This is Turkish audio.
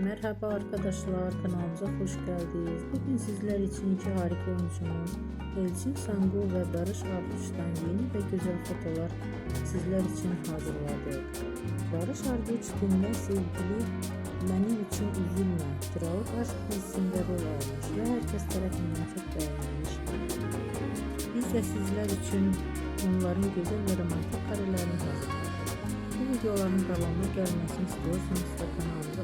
Merhaba arkadaşlar, kanalımıza hoş geldiniz. Bugün sizler için iki harika oyuncumuz Elçin Sangu ve Barış Arduç'tan yeni ve güzel fotolar sizler için hazırladık. Barış Arduç filmde sevgili Benim için Üzülme, trajik aşk dizisinde rol almış ve herkes tarafından çok beğenilmiş. Biz de sizler için onların güzel ve romantik karelerini hazırladık. Bu videoların devamlı gelmesini istiyorsanız da kanalımıza